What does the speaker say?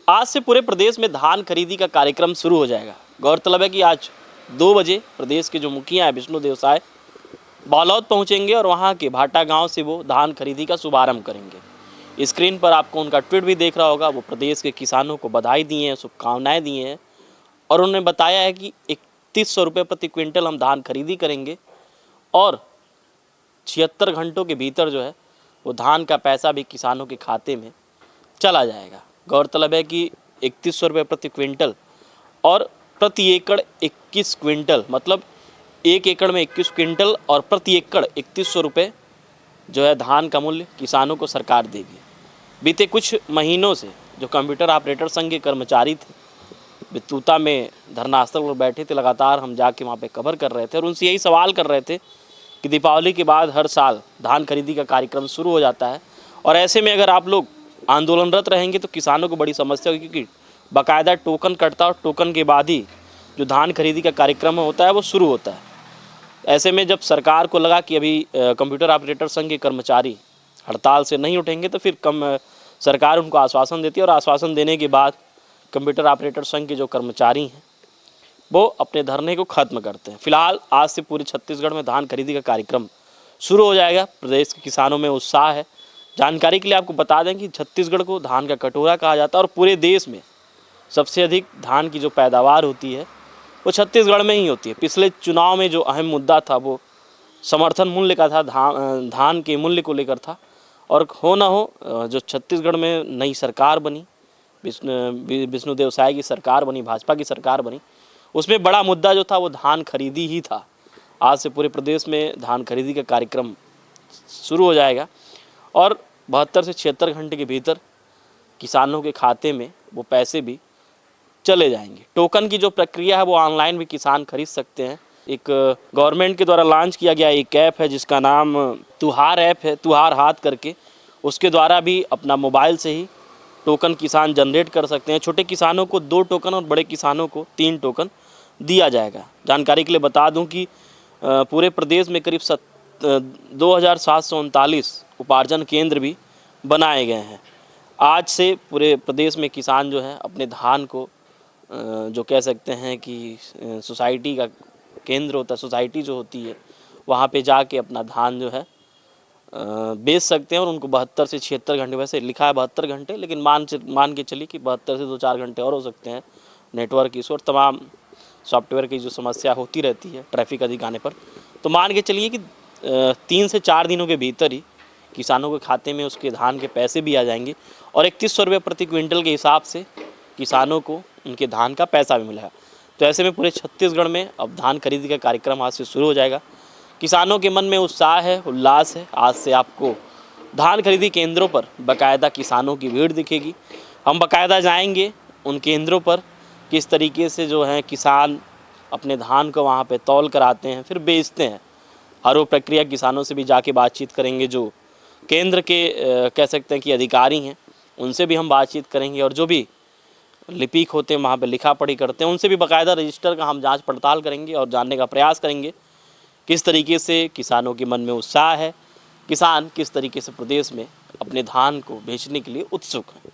आज से पूरे प्रदेश में धान खरीदी का कार्यक्रम शुरू हो जाएगा। गौरतलब है कि आज 2 बजे प्रदेश के जो मुखिया हैं विष्णुदेव साय बालोद पहुंचेंगे और वहां के भाटा गांव से वो धान खरीदी का शुभारंभ करेंगे। स्क्रीन पर आपको उनका ट्वीट भी देख रहा होगा। वो प्रदेश के किसानों को बधाई दी हैं, शुभकामनाएं दी हैं और उन्होंने बताया है कि 3100 रुपये प्रति क्विंटल हम धान खरीदी करेंगे और 76 घंटों के भीतर जो है वो धान का पैसा भी किसानों के खाते में चला जाएगा। गौरतलब है कि 3100 रुपये प्रति क्विंटल और प्रति एकड़ 21 क्विंटल, मतलब 1 एकड़ में 21 क्विंटल और प्रति एकड़ 3100 रुपये जो है धान का मूल्य किसानों को सरकार देगी। बीते कुछ महीनों से जो कंप्यूटर ऑपरेटर संघ के कर्मचारी थे बितूता में धरनास्थल पर बैठे थे, लगातार हम जाके वहाँ पे कवर कर रहे थे और उनसे यही सवाल कर रहे थे कि दीपावली के बाद हर साल धान खरीदी का कार्यक्रम शुरू हो जाता है और ऐसे में अगर आप लोग आंदोलनरत रहेंगे तो किसानों को बड़ी समस्या होगी, क्योंकि बाकायदा टोकन कटता है और टोकन के बाद ही जो धान खरीदी का कार्यक्रम होता है वो शुरू होता है। ऐसे में जब सरकार को लगा कि अभी कंप्यूटर ऑपरेटर संघ के कर्मचारी हड़ताल से नहीं उठेंगे तो फिर सरकार उनको आश्वासन देती है और आश्वासन देने के बाद कंप्यूटर ऑपरेटर संघ के जो कर्मचारी हैं वो अपने धरने को ख़त्म करते हैं। फिलहाल आज से पूरे छत्तीसगढ़ में धान खरीदी का कार्यक्रम शुरू हो जाएगा। प्रदेश के किसानों में उत्साह है। जानकारी के लिए आपको बता दें कि छत्तीसगढ़ को धान का कटोरा कहा जाता है और पूरे देश में सबसे अधिक धान की जो पैदावार होती है वो छत्तीसगढ़ में ही होती है। पिछले चुनाव में जो अहम मुद्दा था वो समर्थन मूल्य का था, धान के मूल्य को लेकर था। और हो ना हो जो छत्तीसगढ़ में नई सरकार बनी, विष्णुदेव साय की सरकार बनी, भाजपा की सरकार बनी, उसमें बड़ा मुद्दा जो था वो धान खरीदी ही था। आज से पूरे प्रदेश में धान खरीदी का कार्यक्रम शुरू हो जाएगा और 72 से 76 घंटे के भीतर किसानों के खाते में वो पैसे भी चले जाएंगे। टोकन की जो प्रक्रिया है वो ऑनलाइन भी किसान खरीद सकते हैं। एक गवर्नमेंट के द्वारा लॉन्च किया गया एक ऐप है जिसका नाम तुहार ऐप है, तुहार हाथ करके, उसके द्वारा भी अपना मोबाइल से ही टोकन किसान जनरेट कर सकते हैं। छोटे किसानों को 2 टोकन और बड़े किसानों को 3 टोकन दिया जाएगा। जानकारी के लिए बता दूं कि पूरे प्रदेश में करीब 2739 उपार्जन केंद्र भी बनाए गए हैं। आज से पूरे प्रदेश में किसान जो है अपने धान को जो कह सकते हैं कि सोसाइटी का केंद्र होता है, सोसाइटी जो होती है वहाँ पे जाके अपना धान जो है बेच सकते हैं और उनको 72 से 76 घंटे, वैसे लिखा है 72 घंटे लेकिन मान के चलिए कि 72 से 2-4 घंटे और हो सकते हैं। नेटवर्क इशू और तमाम सॉफ्टवेयर की जो समस्या होती रहती है ट्रैफिक अधिक आने पर, तो मान के चलिए कि 3 से 4 दिनों के भीतर ही किसानों के खाते में उसके धान के पैसे भी आ जाएंगे और 3100 रुपये प्रति क्विंटल के हिसाब से किसानों को उनके धान का पैसा भी मिलेगा। तो ऐसे में पूरे छत्तीसगढ़ में अब धान खरीदी का कार्यक्रम आज से शुरू हो जाएगा। किसानों के मन में उत्साह है, उल्लास है। आज से आपको धान खरीदी केंद्रों पर बाकायदा किसानों की भीड़ दिखेगी। हम बाकायदा जाएंगे उन केंद्रों पर, किस तरीके से जो है किसान अपने धान को वहाँ पे तौल कराते हैं फिर बेचते हैं। और वो प्रक्रिया किसानों से भी जाके बातचीत करेंगे। जो केंद्र के कह सकते हैं कि अधिकारी हैं उनसे भी हम बातचीत करेंगे और जो भी लिपिक होते हैं वहाँ पे लिखा पढ़ी करते हैं उनसे भी बाकायदा रजिस्टर का हम जांच पड़ताल करेंगे और जानने का प्रयास करेंगे किस तरीके से किसानों के मन में उत्साह है, किसान किस तरीके से प्रदेश में अपने धान को बेचने के लिए उत्सुक हैं।